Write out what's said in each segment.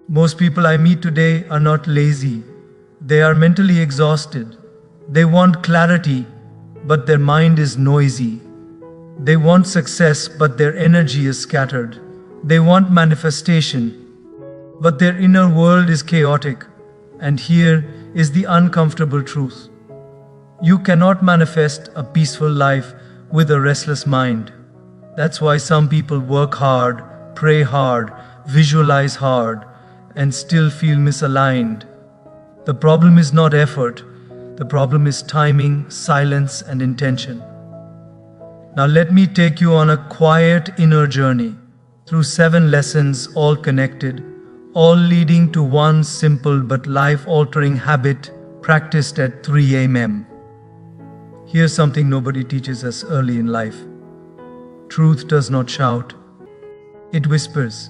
Most people I meet today are not lazy, they are mentally exhausted. They want clarity, but their mind is noisy. They want success, but their energy is scattered. They want manifestation, but their inner world is chaotic. And here is the uncomfortable truth. You cannot manifest a peaceful life with a restless mind. That's why some people work hard, pray hard, visualize hard, and still feel misaligned. The problem is not effort, the problem is timing, silence, and intention. Now let me take you on a quiet inner journey through 7 lessons, all connected, all leading to one simple but life-altering habit practiced at 3 a.m. Here's something nobody teaches us early in life. Truth does not shout, it whispers.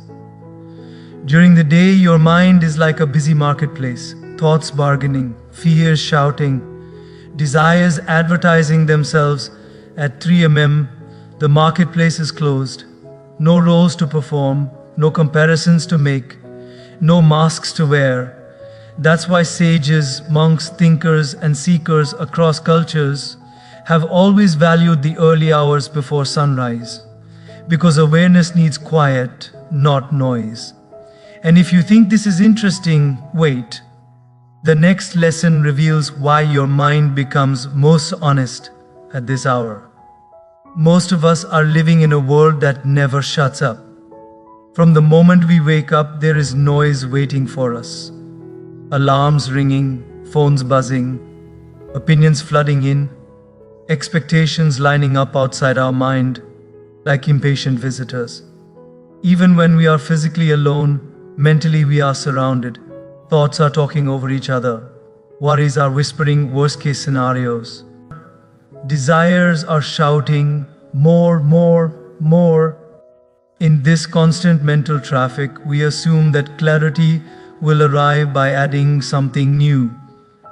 During the day, your mind is like a busy marketplace, thoughts bargaining, fears shouting, desires advertising themselves. At 3 a.m., the marketplace is closed. No roles to perform, no comparisons to make, no masks to wear. That's why sages, monks, thinkers, and seekers across cultures have always valued the early hours before sunrise, because awareness needs quiet, not noise. And if you think this is interesting, wait. The next lesson reveals why your mind becomes most honest at this hour. Most of us are living in a world that never shuts up. From the moment we wake up, there is noise waiting for us. Alarms ringing, phones buzzing, opinions flooding in, expectations lining up outside our mind like impatient visitors. Even when we are physically alone, mentally we are surrounded. Thoughts are talking over each other. Worries are whispering worst-case scenarios. Desires are shouting, more, more, more. In this constant mental traffic, we assume that clarity will arrive by adding something new.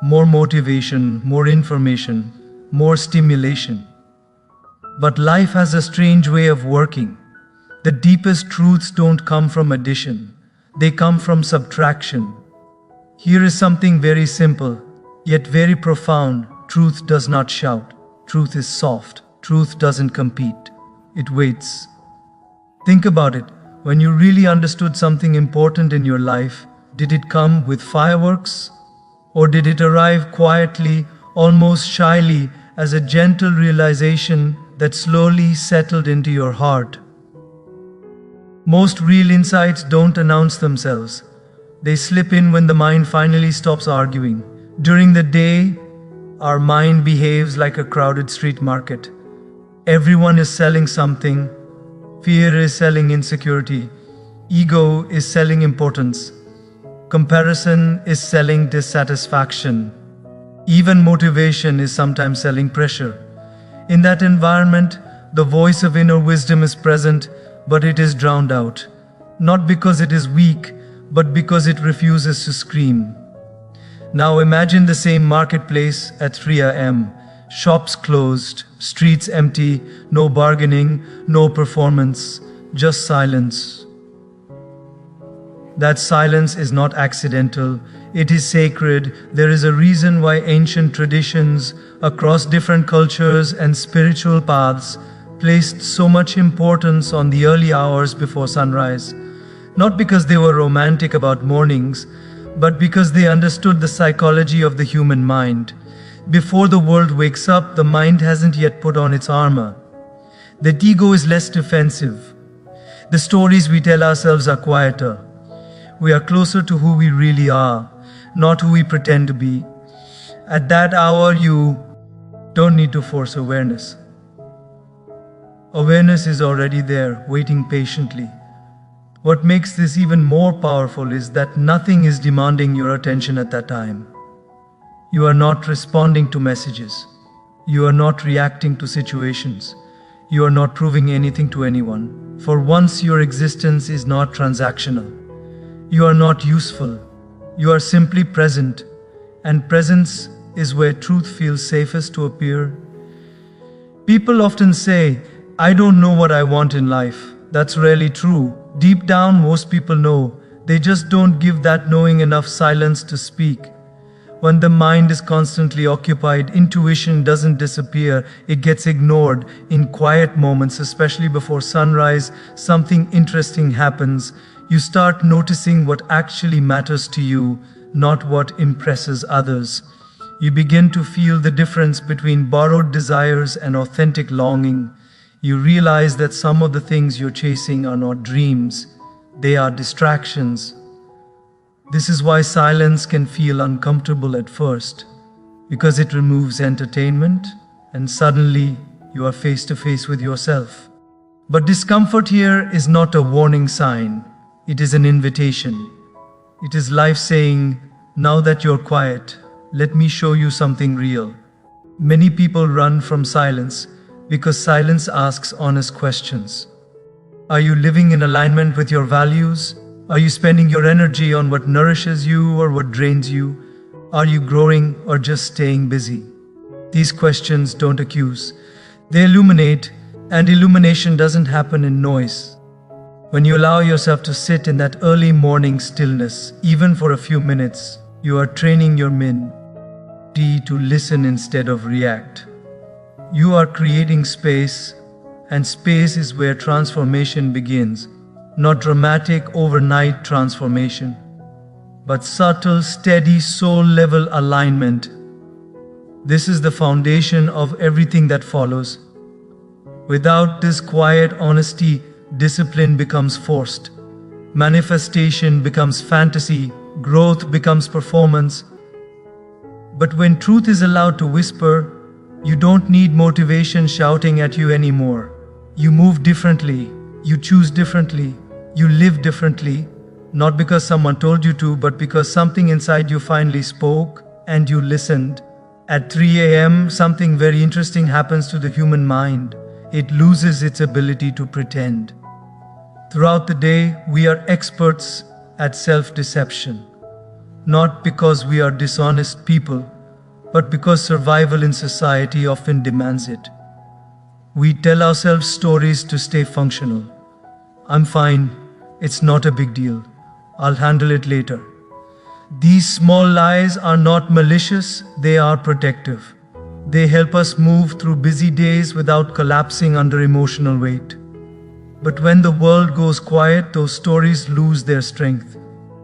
More motivation, more information, more stimulation. But life has a strange way of working. The deepest truths don't come from addition. They come from subtraction. Here is something very simple, yet very profound. Truth does not shout. Truth is soft. Truth doesn't compete. It waits. Think about it. When you really understood something important in your life, did it come with fireworks? Or did it arrive quietly, almost shyly, as a gentle realization that slowly settled into your heart? Most real insights don't announce themselves. They slip in when the mind finally stops arguing. During the day, our mind behaves like a crowded street market. Everyone is selling something. Fear is selling insecurity. Ego is selling importance. Comparison is selling dissatisfaction. Even motivation is sometimes selling pressure. In that environment, the voice of inner wisdom is present, but it is drowned out. Not because it is weak, but because it refuses to scream. Now imagine the same marketplace at 3 a.m. Shops closed, streets empty, no bargaining, no performance, just silence. That silence is not accidental, it is sacred. There is a reason why ancient traditions across different cultures and spiritual paths placed so much importance on the early hours before sunrise. Not because they were romantic about mornings, but because they understood the psychology of the human mind. Before the world wakes up, the mind hasn't yet put on its armor. The ego is less defensive. The stories we tell ourselves are quieter. We are closer to who we really are, not who we pretend to be. At that hour, you don't need to force awareness. Awareness is already there, waiting patiently. What makes this even more powerful is that nothing is demanding your attention at that time. You are not responding to messages. You are not reacting to situations. You are not proving anything to anyone. For once, your existence is not transactional. You are not useful. You are simply present. And presence is where truth feels safest to appear. People often say, "I don't know what I want in life." That's rarely true. Deep down, most people know They just don't give that knowing enough silence to speak. When the mind is constantly occupied, intuition doesn't disappear, it gets ignored. In quiet moments, especially before sunrise, something interesting happens. You start noticing what actually matters to you, not what impresses others. You begin to feel the difference between borrowed desires and authentic longing. You realize that some of the things you're chasing are not dreams, they are distractions. This is why silence can feel uncomfortable at first, because it removes entertainment, and suddenly you are face to face with yourself. But discomfort here is not a warning sign, it is an invitation. It is life saying, now that you're quiet, let me show you something real. Many people run from silence because silence asks honest questions. Are you living in alignment with your values? Are you spending your energy on what nourishes you or what drains you? Are you growing or just staying busy? These questions don't accuse, they illuminate, and illumination doesn't happen in noise. When you allow yourself to sit in that early morning stillness, even for a few minutes, you are training your mind to listen instead of react. You are creating space, and space is where transformation begins. Not dramatic overnight transformation, but subtle, steady, soul-level alignment. This is the foundation of everything that follows. Without this quiet honesty, discipline becomes forced. Manifestation becomes fantasy, growth becomes performance. But when truth is allowed to whisper, you don't need motivation shouting at you anymore. You move differently, you choose differently, you live differently, not because someone told you to, but because something inside you finally spoke and you listened. At 3 a.m., something very interesting happens to the human mind. It loses its ability to pretend. Throughout the day, we are experts at self-deception. Not because we are dishonest people, but because survival in society often demands it. We tell ourselves stories to stay functional. I'm fine, it's not a big deal, I'll handle it later. These small lies are not malicious, they are protective. They help us move through busy days without collapsing under emotional weight. But when the world goes quiet, those stories lose their strength.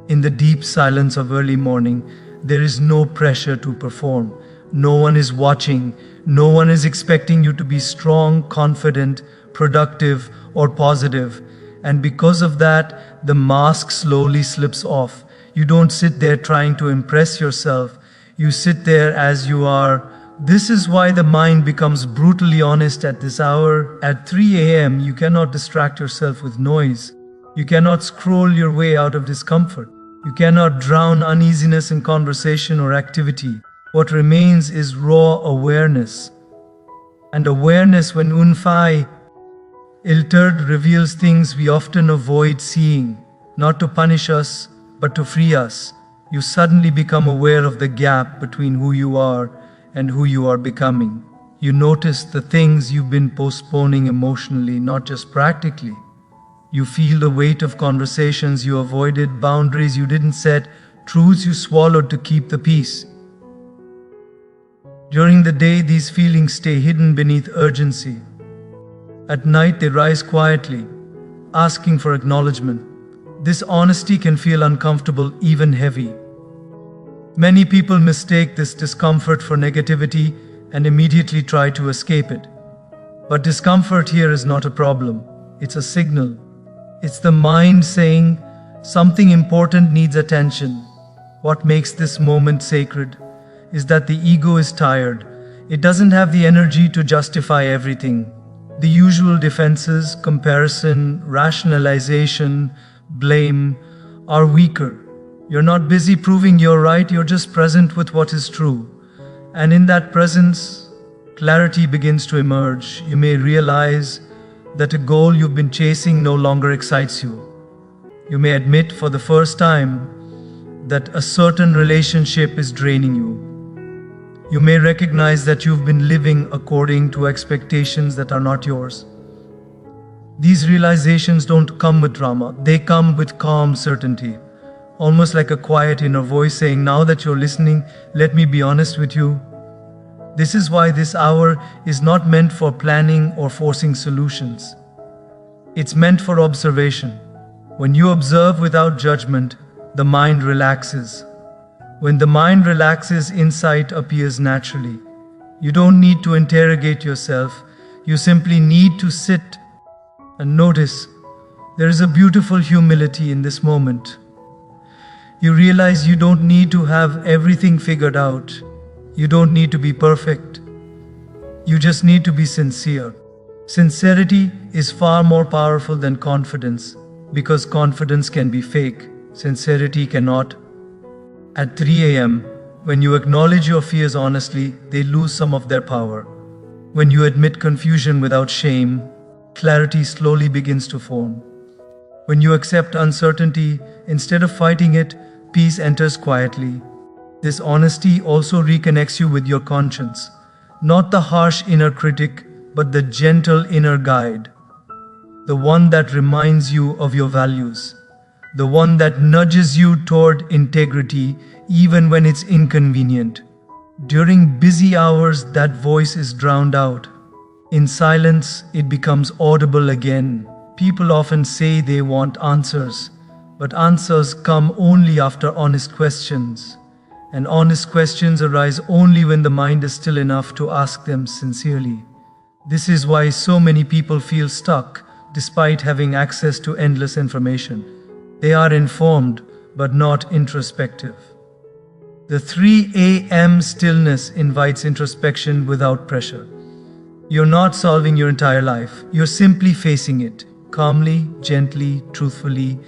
In the deep silence of early morning, there is no pressure to perform. No one is watching. No one is expecting you to be strong, confident, productive, or positive. And because of that, the mask slowly slips off. You don't sit there trying to impress yourself. You sit there as you are. This is why the mind becomes brutally honest at this hour. At 3 a.m., you cannot distract yourself with noise. You cannot scroll your way out of discomfort. You cannot drown uneasiness in conversation or activity. What remains is raw awareness. And awareness, when unfiltered, reveals things we often avoid seeing, not to punish us, but to free us. You suddenly become aware of the gap between who you are and who you are becoming. You notice the things you've been postponing emotionally, not just practically. You feel the weight of conversations you avoided, boundaries you didn't set, truths you swallowed to keep the peace. During the day, these feelings stay hidden beneath urgency. At night, they rise quietly, asking for acknowledgement. This honesty can feel uncomfortable, even heavy. Many people mistake this discomfort for negativity and immediately try to escape it. But discomfort here is not a problem, it's a signal. It's the mind saying, something important needs attention. What makes this moment sacred is that the ego is tired. It doesn't have the energy to justify everything. The usual defenses, comparison, rationalization, blame, are weaker. You're not busy proving you're right, you're just present with what is true. And in that presence, clarity begins to emerge. You may realize that a goal you've been chasing no longer excites you. You may admit for the first time that a certain relationship is draining you. You may recognize that you've been living according to expectations that are not yours. These realizations don't come with drama, they come with calm certainty. almost like a quiet inner voice saying, "Now that you're listening, let me be honest with you." This is why this hour is not meant for planning or forcing solutions. It's meant for observation. When you observe without judgment, the mind relaxes. When the mind relaxes, insight appears naturally. You don't need to interrogate yourself, you simply need to sit and notice. There is a beautiful humility in this moment. You realize you don't need to have everything figured out. You don't need to be perfect. You just need to be sincere. Sincerity is far more powerful than confidence, because confidence can be fake, sincerity cannot. At 3 a.m., when you acknowledge your fears honestly, they lose some of their power. When you admit confusion without shame, clarity slowly begins to form. When you accept uncertainty instead of fighting it, peace enters quietly. This honesty also reconnects you with your conscience, not the harsh inner critic, but the gentle inner guide, the one that reminds you of your values, the one that nudges you toward integrity even when it's inconvenient. During busy hours, that voice is drowned out. In silence, it becomes audible again. People often say they want answers, but answers come only after honest questions. And honest questions arise only when the mind is still enough to ask them sincerely. This is why so many people feel stuck despite having access to endless information. They are informed, but not introspective. The 3 a.m. stillness invites introspection without pressure. You're not solving your entire life, you're simply facing it, calmly, gently, truthfully.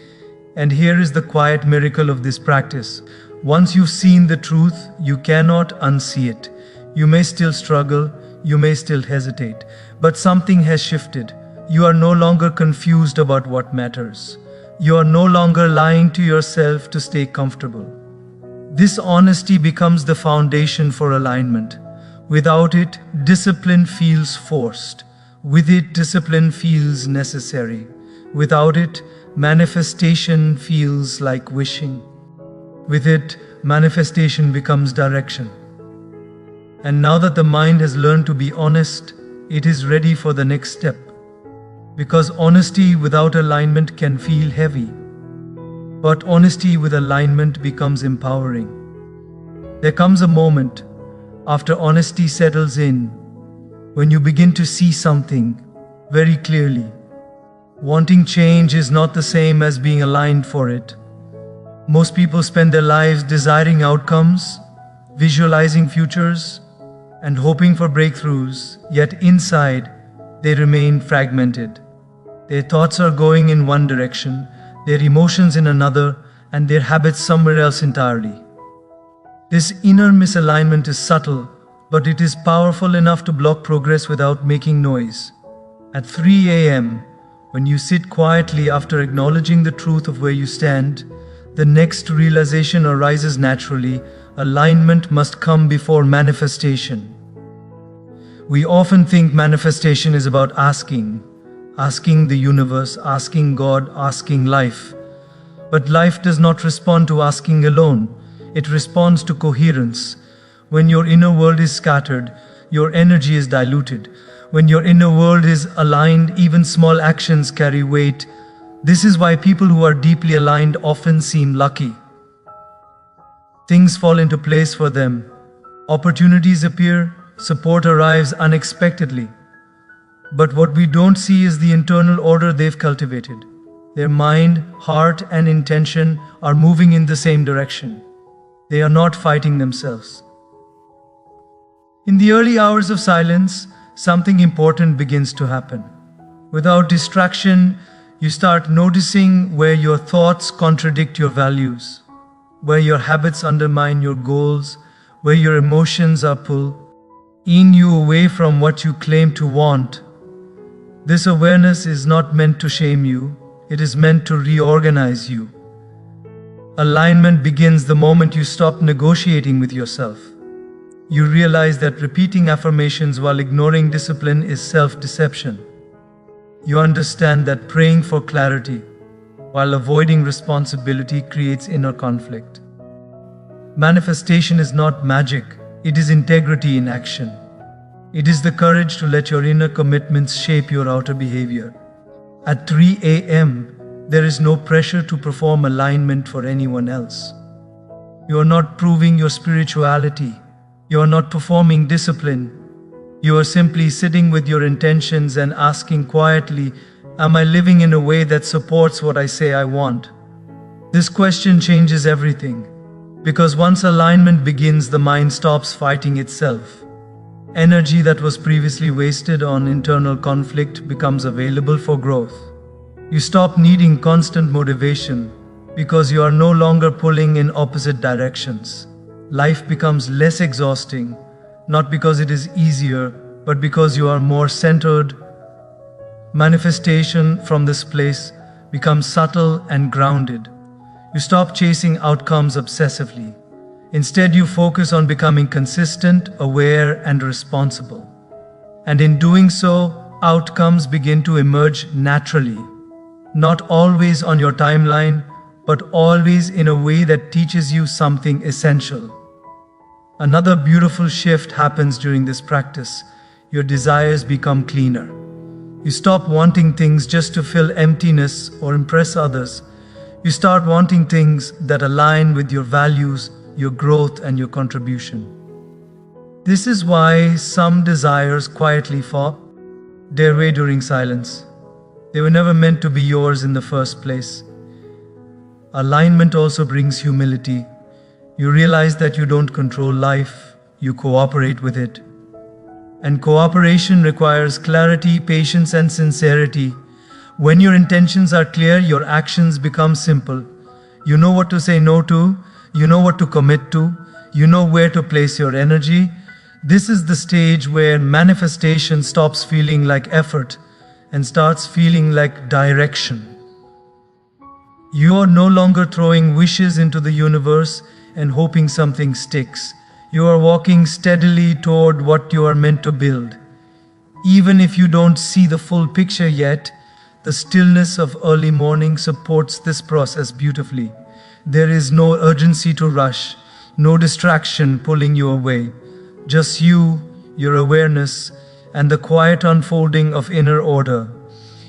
And here is the quiet miracle of this practice. Once you've seen the truth, you cannot unsee it. You may still struggle, you may still hesitate, but something has shifted. You are no longer confused about what matters. You are no longer lying to yourself to stay comfortable. This honesty becomes the foundation for alignment. Without it, discipline feels forced. With it, discipline feels necessary. Without it, manifestation feels like wishing. With it, manifestation becomes direction. And now that the mind has learned to be honest, it is ready for the next step. Because honesty without alignment can feel heavy. But honesty with alignment becomes empowering. There comes a moment, after honesty settles in, when you begin to see something very clearly. Wanting change is not the same as being aligned for it. Most people spend their lives desiring outcomes, visualizing futures, and hoping for breakthroughs, yet inside, they remain fragmented. Their thoughts are going in one direction, their emotions in another, and their habits somewhere else entirely. This inner misalignment is subtle, but it is powerful enough to block progress without making noise. At 3 a.m., when you sit quietly after acknowledging the truth of where you stand, the next realization arises naturally. Alignment must come before manifestation. We often think manifestation is about asking the universe, asking God, asking life. But life does not respond to asking alone. It responds to coherence. When your inner world is scattered, your energy is diluted. When your inner world is aligned, even small actions carry weight. This is why people who are deeply aligned often seem lucky. Things fall into place for them. Opportunities appear, support arrives unexpectedly. But what we don't see is the internal order they've cultivated. Their mind, heart, and intention are moving in the same direction. They are not fighting themselves. In the early hours of silence, something important begins to happen. Without distraction, you start noticing where your thoughts contradict your values, where your habits undermine your goals, where your emotions are pulling you away from what you claim to want. This awareness is not meant to shame you, it is meant to reorganize you. Alignment begins the moment you stop negotiating with yourself. You realize that repeating affirmations while ignoring discipline is self-deception. You understand that praying for clarity, while avoiding responsibility creates inner conflict. Manifestation is not magic, it is integrity in action. It is the courage to let your inner commitments shape your outer behavior. At 3 a.m., there is no pressure to perform alignment for anyone else. You are not proving your spirituality. You are not performing discipline. You are simply sitting with your intentions and asking quietly, am I living in a way that supports what I say I want? This question changes everything, because once alignment begins, the mind stops fighting itself. Energy that was previously wasted on internal conflict becomes available for growth. You stop needing constant motivation because you are no longer pulling in opposite directions. Life becomes less exhausting, not because it is easier, but because you are more centered. Manifestation from this place becomes subtle and grounded. You stop chasing outcomes obsessively. Instead, you focus on becoming consistent, aware, and responsible. And in doing so, outcomes begin to emerge naturally. Not always on your timeline, but always in a way that teaches you something essential. Another beautiful shift happens during this practice. Your desires become cleaner. You stop wanting things just to fill emptiness or impress others. You start wanting things that align with your values, your growth, and your contribution. This is why some desires quietly fought their way during silence. They were never meant to be yours in the first place. Alignment also brings humility. You realize that you don't control life, you cooperate with it. And cooperation requires clarity, patience, and sincerity. When your intentions are clear, your actions become simple. You know what to say no to, you know what to commit to, you know where to place your energy. This is the stage where manifestation stops feeling like effort and starts feeling like direction. You are no longer throwing wishes into the universe and hoping something sticks. You are walking steadily toward what you are meant to build. Even if you don't see the full picture yet, the stillness of early morning supports this process beautifully. There is no urgency to rush, no distraction pulling you away. Just you, your awareness, and the quiet unfolding of inner order.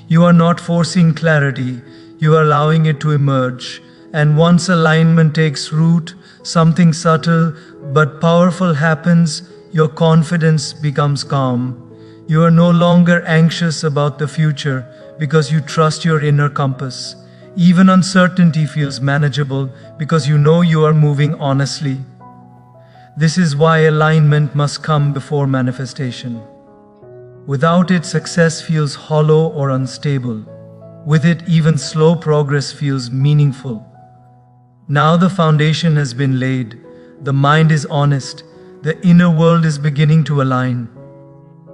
You are not forcing clarity, you are allowing it to emerge. And once alignment takes root, something subtle but powerful happens. Your confidence becomes calm. You are no longer anxious about the future because you trust your inner compass. Even uncertainty feels manageable because you know you are moving honestly. This is why alignment must come before manifestation. Without it, success feels hollow or unstable. With it, even slow progress feels meaningful. Now the foundation has been laid. The mind is honest. The inner world is beginning to align.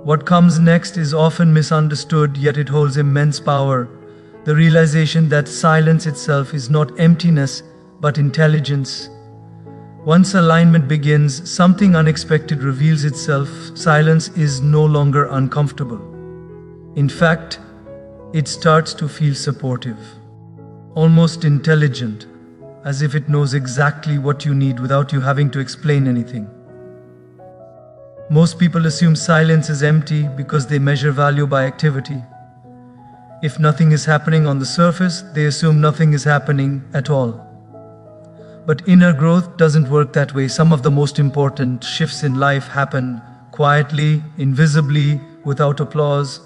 What comes next is often misunderstood, yet it holds immense power. The realization that silence itself is not emptiness, but intelligence. Once alignment begins, something unexpected reveals itself. Silence is no longer uncomfortable. In fact, it starts to feel supportive, almost intelligent, as if it knows exactly what you need without you having to explain anything. Most people assume silence is empty because they measure value by activity. If nothing is happening on the surface, they assume nothing is happening at all. But inner growth doesn't work that way. Some of the most important shifts in life happen quietly, invisibly, without applause.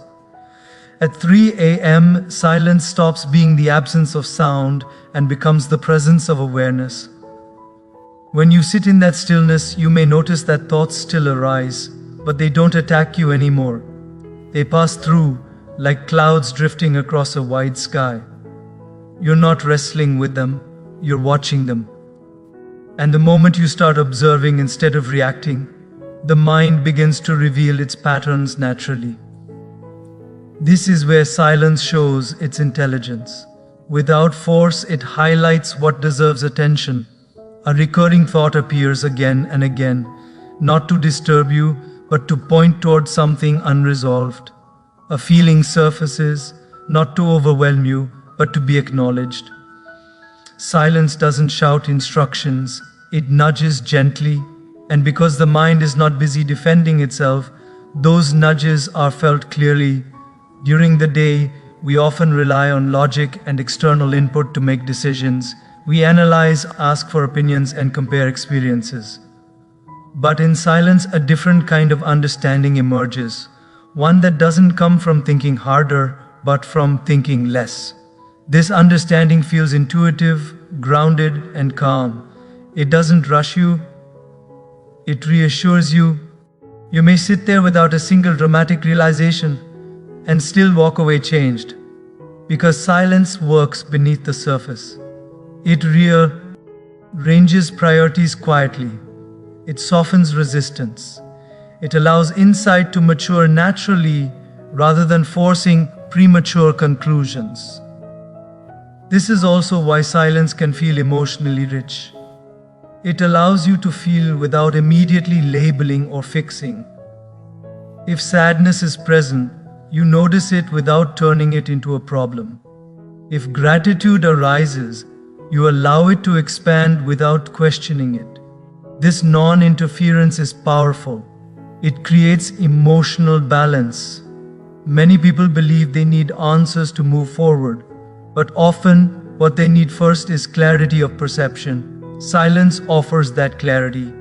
At 3 a.m., silence stops being the absence of sound and becomes the presence of awareness. When you sit in that stillness, you may notice that thoughts still arise, but they don't attack you anymore. They pass through like clouds drifting across a wide sky. You're not wrestling with them, you're watching them. And the moment you start observing instead of reacting, the mind begins to reveal its patterns naturally. This is where silence shows its intelligence. Without force, it highlights what deserves attention. A recurring thought appears again and again, not to disturb you, but to point towards something unresolved. A feeling surfaces, not to overwhelm you, but to be acknowledged. Silence doesn't shout instructions, it nudges gently, and because the mind is not busy defending itself, those nudges are felt clearly. During the day, we often rely on logic and external input to make decisions. We analyze, ask for opinions, and compare experiences. But in silence, a different kind of understanding emerges, one that doesn't come from thinking harder, but from thinking less. This understanding feels intuitive, grounded, and calm. It doesn't rush you, it reassures you. You may sit there without a single dramatic realization and still walk away changed, because silence works beneath the surface. It rearranges priorities quietly. It softens resistance. It allows insight to mature naturally rather than forcing premature conclusions. This is also why silence can feel emotionally rich. It allows you to feel without immediately labeling or fixing. If sadness is present, you notice it without turning it into a problem. If gratitude arises, you allow it to expand without questioning it. This non-interference is powerful. It creates emotional balance. Many people believe they need answers to move forward, but often what they need first is clarity of perception. Silence offers that clarity.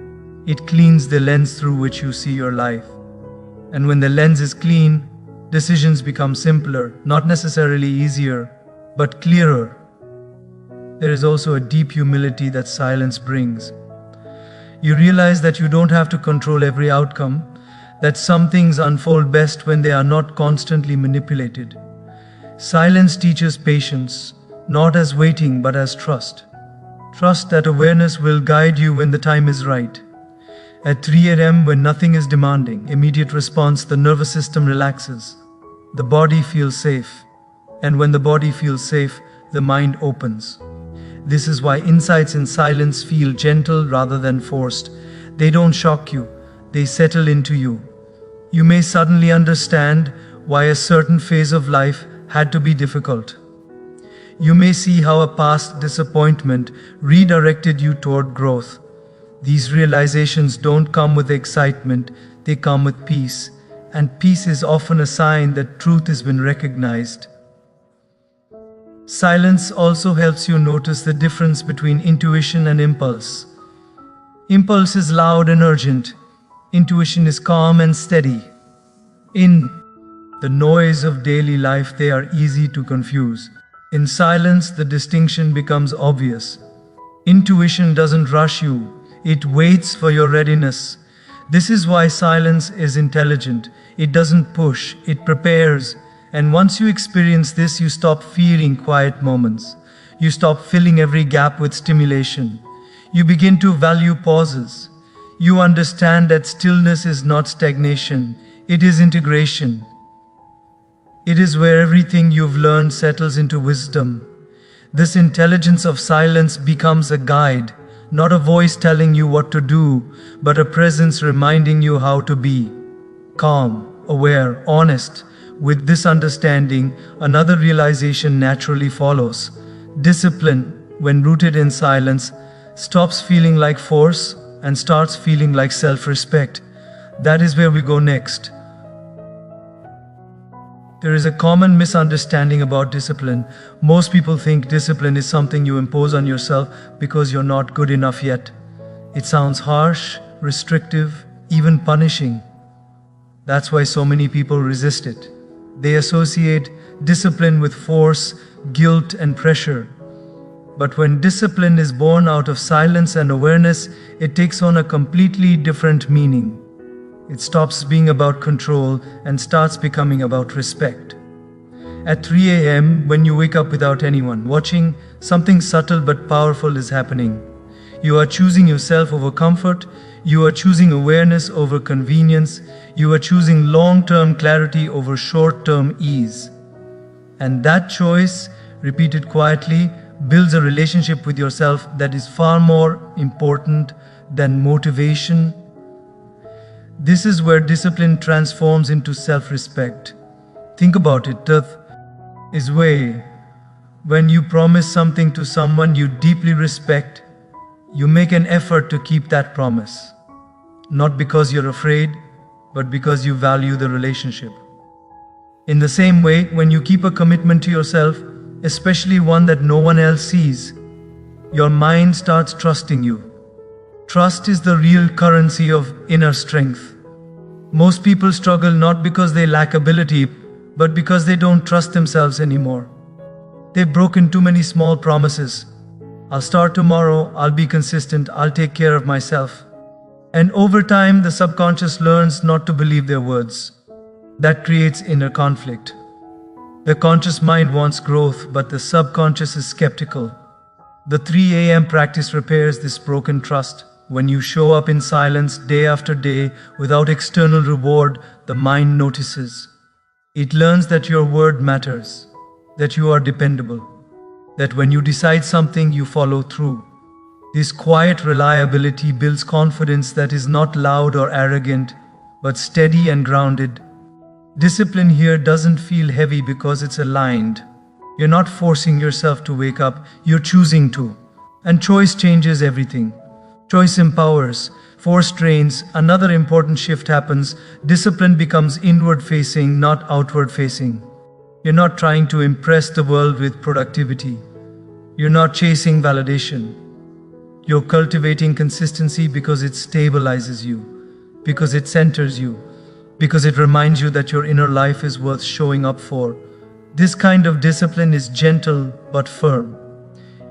It cleans the lens through which you see your life. And when the lens is clean, decisions become simpler, not necessarily easier, but clearer. There is also a deep humility that silence brings. You realize that you don't have to control every outcome, that some things unfold best when they are not constantly manipulated. Silence teaches patience, not as waiting but as trust. Trust that awareness will guide you when the time is right. At 3 a.m., when nothing is demanding immediate response, the nervous system relaxes. The body feels safe. And when the body feels safe, the mind opens. This is why insights in silence feel gentle rather than forced. They don't shock you, they settle into you. You may suddenly understand why a certain phase of life had to be difficult. You may see how a past disappointment redirected you toward growth. These realizations don't come with excitement, they come with peace. And peace is often a sign that truth has been recognized. Silence also helps you notice the difference between intuition and impulse. Impulse is loud and urgent. Intuition is calm and steady. In the noise of daily life, they are easy to confuse. In silence, the distinction becomes obvious. Intuition doesn't rush you, it waits for your readiness. This is why silence is intelligent. It doesn't push, it prepares. And once you experience this, you stop fearing quiet moments. You stop filling every gap with stimulation. You begin to value pauses. You understand that stillness is not stagnation, it is integration. It is where everything you've learned settles into wisdom. This intelligence of silence becomes a guide, not a voice telling you what to do, but a presence reminding you how to be. Calm, aware, honest. With this understanding, another realization naturally follows. Discipline, when rooted in silence, stops feeling like force and starts feeling like self-respect. That is where we go next. There is a common misunderstanding about discipline. Most people think discipline is something you impose on yourself because you're not good enough yet. It sounds harsh, restrictive, even punishing. That's why so many people resist it. They associate discipline with force, guilt, and pressure. But when discipline is born out of silence and awareness, it takes on a completely different meaning. It stops being about control and starts becoming about respect. At 3 a.m., when you wake up without anyone watching, something subtle but powerful is happening. You are choosing yourself over comfort. You are choosing awareness over convenience. You are choosing long-term clarity over short-term ease. And that choice, repeated quietly, builds a relationship with yourself that is far more important than motivation. This is where discipline transforms into self-respect. Think about it. Death is way When you promise something to someone you deeply respect, you make an effort to keep that promise. Not because you're afraid, but because you value the relationship. In the same way, when you keep a commitment to yourself, especially one that no one else sees, your mind starts trusting you. Trust is the real currency of inner strength. Most people struggle not because they lack ability, but because they don't trust themselves anymore. They've broken too many small promises. I'll start tomorrow, I'll be consistent, I'll take care of myself. And over time, the subconscious learns not to believe their words. That creates inner conflict. The conscious mind wants growth, but the subconscious is skeptical. The 3 a.m. practice repairs this broken trust. When you show up in silence day after day without external reward, the mind notices. It learns that your word matters, that you are dependable, that when you decide something, you follow through. This quiet reliability builds confidence that is not loud or arrogant, but steady and grounded. Discipline here doesn't feel heavy because it's aligned. You're not forcing yourself to wake up, you're choosing to. And choice changes everything. Choice empowers, force trains. Another important shift happens. Discipline becomes inward facing, not outward facing. You're not trying to impress the world with productivity. You're not chasing validation. You're cultivating consistency because it stabilizes you, because it centers you, because it reminds you that your inner life is worth showing up for. This kind of discipline is gentle but firm.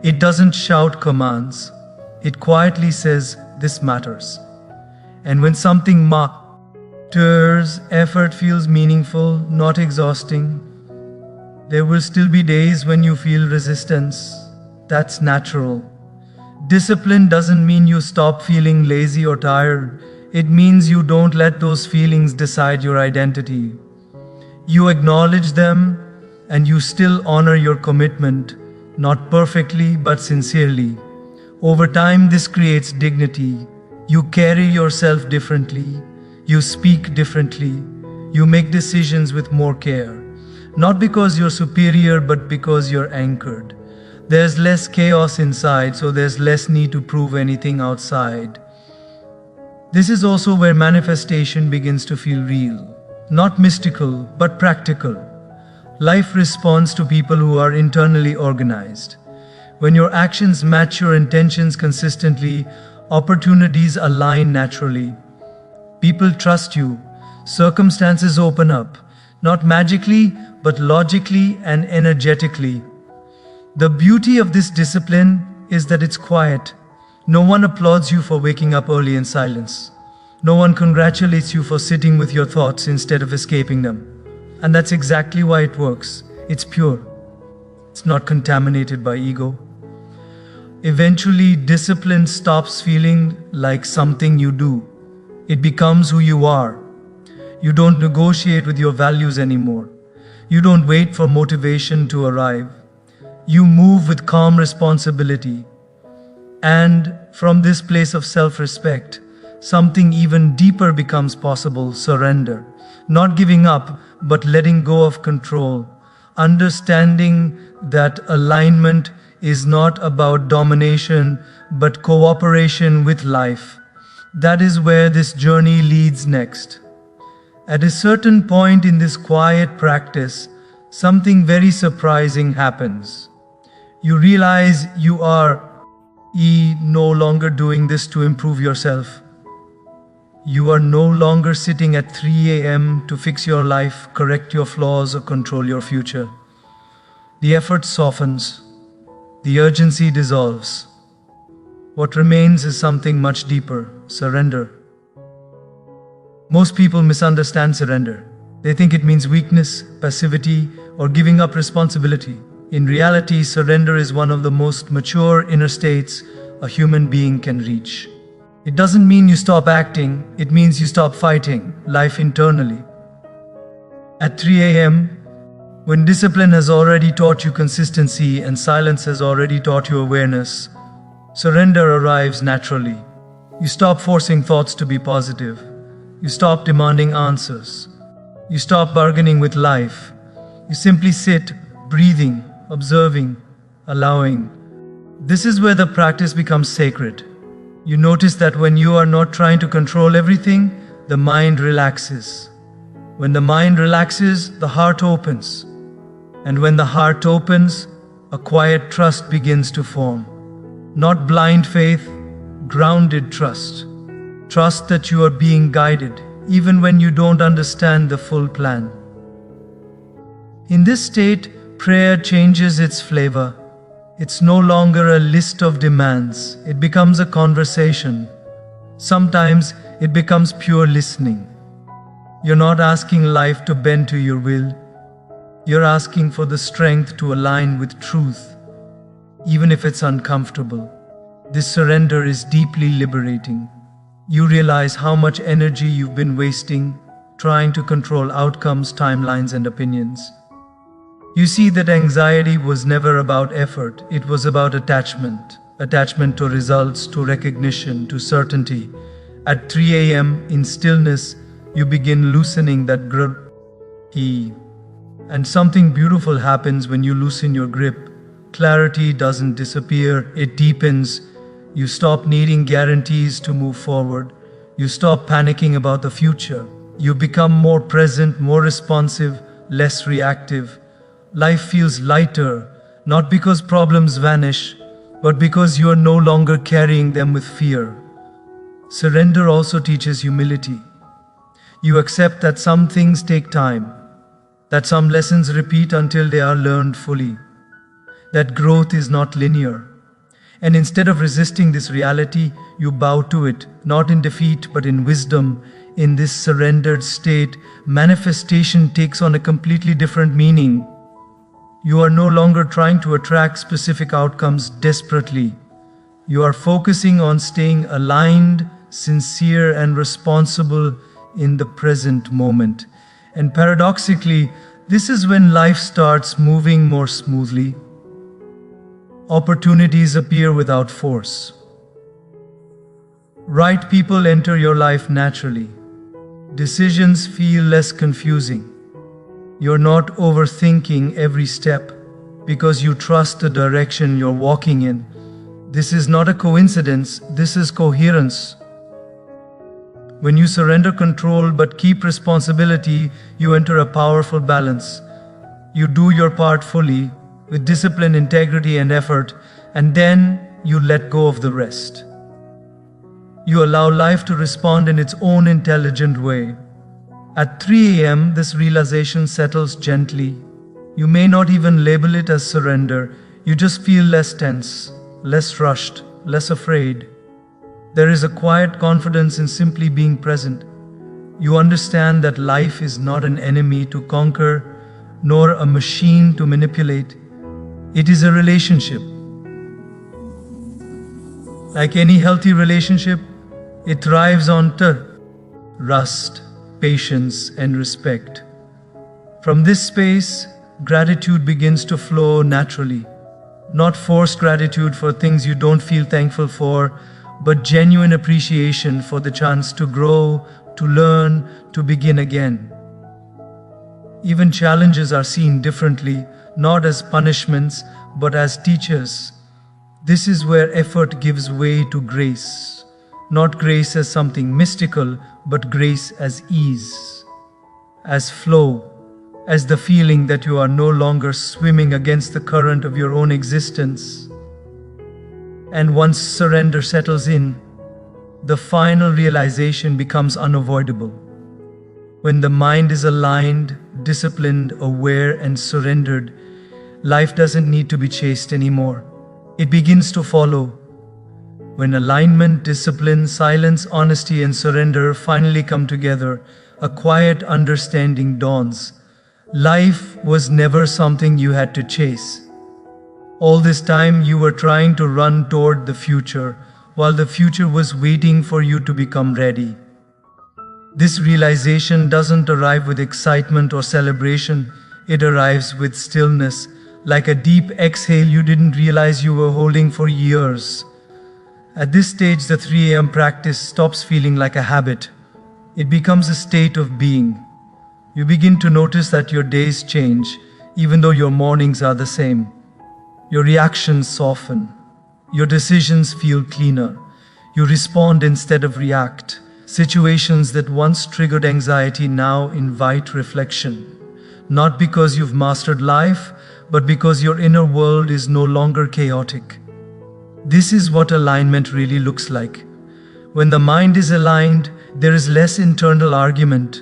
It doesn't shout commands. It quietly says, this matters. And when something matters, effort feels meaningful, not exhausting. There will still be days when you feel resistance. That's natural. Discipline doesn't mean you stop feeling lazy or tired. It means you don't let those feelings decide your identity. You acknowledge them and you still honor your commitment, not perfectly but sincerely. Over time, this creates dignity. You carry yourself differently. You speak differently. You make decisions with more care. Not because you're superior, but because you're anchored. There's less chaos inside, so there's less need to prove anything outside. This is also where manifestation begins to feel real. Not mystical, but practical. Life responds to people who are internally organized. When your actions match your intentions consistently, opportunities align naturally. People trust you. Circumstances open up, not magically, but logically and energetically. The beauty of this discipline is that it's quiet. No one applauds you for waking up early in silence. No one congratulates you for sitting with your thoughts instead of escaping them. And that's exactly why it works. It's pure. It's not contaminated by ego. Eventually, discipline stops feeling like something you do. It becomes who you are. You don't negotiate with your values anymore. You don't wait for motivation to arrive. You move with calm responsibility. And from this place of self-respect, something even deeper becomes possible: surrender. Not giving up, but letting go of control. Understanding that alignment is not about domination, but cooperation with life. That is where this journey leads next. At a certain point in this quiet practice, something very surprising happens. You realize you are no longer doing this to improve yourself. You are no longer sitting at 3 a.m. to fix your life, correct your flaws, or control your future. The effort softens. The urgency dissolves. What remains is something much deeper: surrender. Most people misunderstand surrender. They think it means weakness, passivity, or giving up responsibility. In reality, surrender is one of the most mature inner states a human being can reach. It doesn't mean you stop acting, it means you stop fighting life internally. At 3 a.m., when discipline has already taught you consistency and silence has already taught you awareness, surrender arrives naturally. You stop forcing thoughts to be positive. You stop demanding answers. You stop bargaining with life. You simply sit, breathing, observing, allowing. This is where the practice becomes sacred. You notice that when you are not trying to control everything, the mind relaxes. When the mind relaxes, the heart opens. And when the heart opens, a quiet trust begins to form. Not blind faith, grounded trust. Trust that you are being guided, even when you don't understand the full plan. In this state, prayer changes its flavor. It's no longer a list of demands. It becomes a conversation. Sometimes it becomes pure listening. You're not asking life to bend to your will. You're asking for the strength to align with truth, even if it's uncomfortable. This surrender is deeply liberating. You realize how much energy you've been wasting trying to control outcomes, timelines, and opinions. You see that anxiety was never about effort, it was about attachment. Attachment to results, to recognition, to certainty. At 3 a.m. in stillness, you begin loosening that grip. And something beautiful happens when you loosen your grip. Clarity doesn't disappear, it deepens. You stop needing guarantees to move forward. You stop panicking about the future. You become more present, more responsive, less reactive. Life feels lighter, not because problems vanish, but because you are no longer carrying them with fear. Surrender also teaches humility. You accept that some things take time, that some lessons repeat until they are learned fully, that growth is not linear. And instead of resisting this reality, you bow to it, not in defeat but in wisdom. In this surrendered state, manifestation takes on a completely different meaning. You are no longer trying to attract specific outcomes desperately. You are focusing on staying aligned, sincere, and responsible in the present moment. And paradoxically, this is when life starts moving more smoothly. Opportunities appear without force. Right people enter your life naturally. Decisions feel less confusing. You're not overthinking every step because you trust the direction you're walking in. This is not a coincidence, this is coherence. When you surrender control but keep responsibility, you enter a powerful balance. You do your part fully, with discipline, integrity, and effort, and then you let go of the rest. You allow life to respond in its own intelligent way. At 3 a.m., this realization settles gently. You may not even label it as surrender, you just feel less tense, less rushed, less afraid. There is a quiet confidence in simply being present. You understand that life is not an enemy to conquer, nor a machine to manipulate. It is a relationship. Like any healthy relationship, it thrives on trust, patience, and respect. From this space, gratitude begins to flow naturally. Not forced gratitude for things you don't feel thankful for, but genuine appreciation for the chance to grow, to learn, to begin again. Even challenges are seen differently, not as punishments, but as teachers. This is where effort gives way to grace. Not grace as something mystical, but grace as ease, as flow, as the feeling that you are no longer swimming against the current of your own existence. And once surrender settles in, the final realization becomes unavoidable. When the mind is aligned, disciplined, aware, and surrendered, life doesn't need to be chased anymore. It begins to follow. When alignment, discipline, silence, honesty, and surrender finally come together, a quiet understanding dawns. Life was never something you had to chase. All this time you were trying to run toward the future, while the future was waiting for you to become ready. This realization doesn't arrive with excitement or celebration, it arrives with stillness, like a deep exhale you didn't realize you were holding for years. At this stage, the 3 a.m. practice stops feeling like a habit. It becomes a state of being. You begin to notice that your days change, even though your mornings are the same. Your reactions soften. Your decisions feel cleaner. You respond instead of react. Situations that once triggered anxiety now invite reflection. Not because you've mastered life, but because your inner world is no longer chaotic. This is what alignment really looks like. When the mind is aligned, there is less internal argument.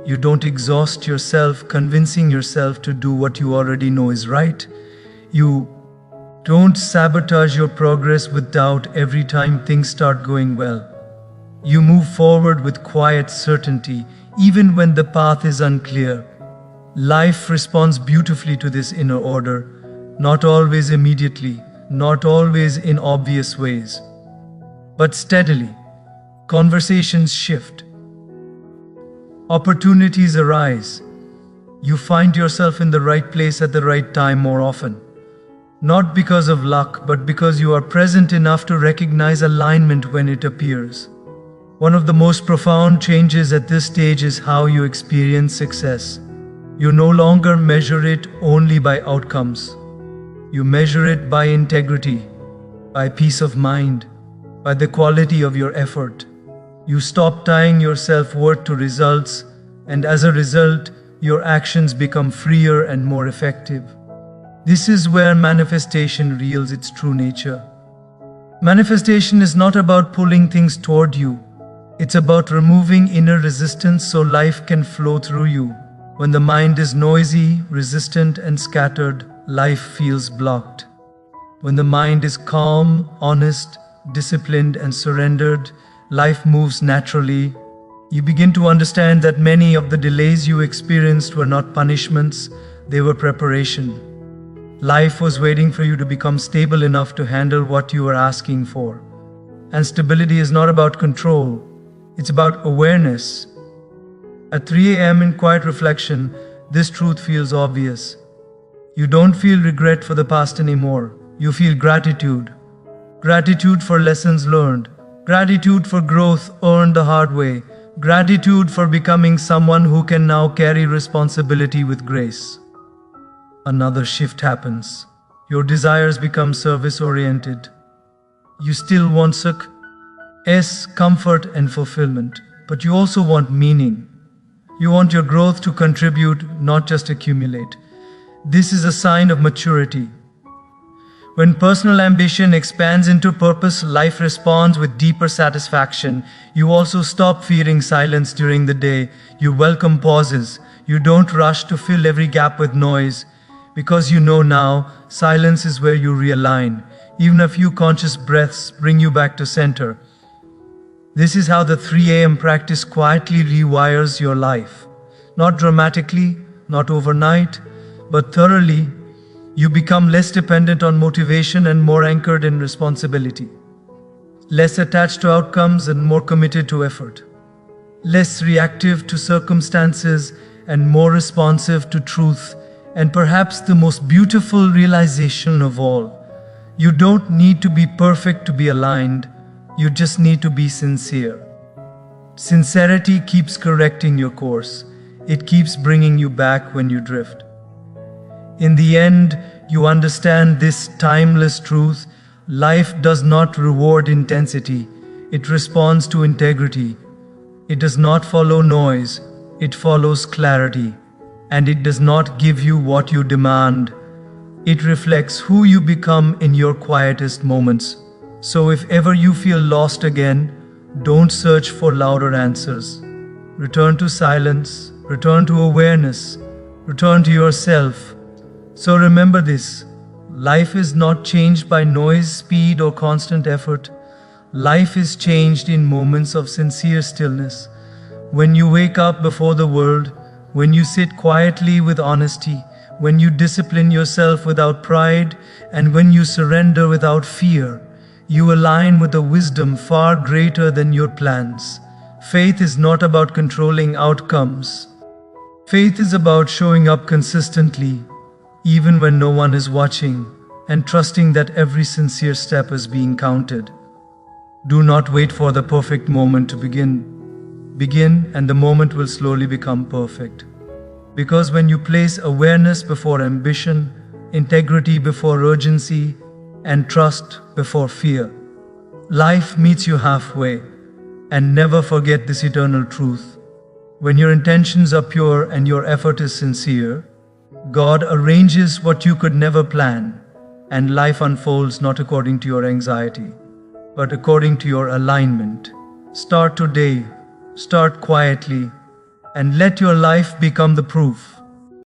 You don't exhaust yourself convincing yourself to do what you already know is right. You don't sabotage your progress with doubt every time things start going well. You move forward with quiet certainty, even when the path is unclear. Life responds beautifully to this inner order, not always immediately, not always in obvious ways, but steadily. Conversations shift. Opportunities arise. You find yourself in the right place at the right time more often. Not because of luck, but because you are present enough to recognize alignment when it appears. One of the most profound changes at this stage is how you experience success. You no longer measure it only by outcomes. You measure it by integrity, by peace of mind, by the quality of your effort. You stop tying your self-worth to results, and as a result, your actions become freer and more effective. This is where manifestation reveals its true nature. Manifestation is not about pulling things toward you. It's about removing inner resistance so life can flow through you. When the mind is noisy, resistant, and scattered, life feels blocked. When the mind is calm, honest, disciplined, and surrendered, life moves naturally. You begin to understand that many of the delays you experienced were not punishments, they were preparation. Life was waiting for you to become stable enough to handle what you were asking for. And stability is not about control, it's about awareness. At 3 a.m. in quiet reflection, this truth feels obvious. You don't feel regret for the past anymore. You feel gratitude. Gratitude for lessons learned. Gratitude for growth earned the hard way. Gratitude for becoming someone who can now carry responsibility with grace. Another shift happens. Your desires become service-oriented. You still want success, comfort, and fulfillment, but you also want meaning. You want your growth to contribute, not just accumulate. This is a sign of maturity. When personal ambition expands into purpose, life responds with deeper satisfaction. You also stop fearing silence during the day. You welcome pauses. You don't rush to fill every gap with noise. Because you know now, silence is where you realign. Even a few conscious breaths bring you back to center. This is how the 3 a.m. practice quietly rewires your life. Not dramatically, not overnight, but thoroughly. You become less dependent on motivation and more anchored in responsibility. Less attached to outcomes and more committed to effort. Less reactive to circumstances and more responsive to truth. And perhaps the most beautiful realization of all, you don't need to be perfect to be aligned, you just need to be sincere. Sincerity keeps correcting your course, it keeps bringing you back when you drift. In the end, you understand this timeless truth: life does not reward intensity, it responds to integrity. It does not follow noise, it follows clarity. And it does not give you what you demand. It reflects who you become in your quietest moments. So if ever you feel lost again, don't search for louder answers. Return to silence, return to awareness, return to yourself. So remember this: life is not changed by noise, speed, or constant effort. Life is changed in moments of sincere stillness. When you wake up before the world, when you sit quietly with honesty, when you discipline yourself without pride, and when you surrender without fear, you align with a wisdom far greater than your plans. Faith is not about controlling outcomes. Faith is about showing up consistently, even when no one is watching, and trusting that every sincere step is being counted. Do not wait for the perfect moment to begin. Begin, and the moment will slowly become perfect. Because when you place awareness before ambition, integrity before urgency, and trust before fear. Life meets you halfway, and never forget this eternal truth. When your intentions are pure and your effort is sincere, God arranges what you could never plan, and life unfolds not according to your anxiety, but according to your alignment. Start today, start quietly, and let your life become the proof.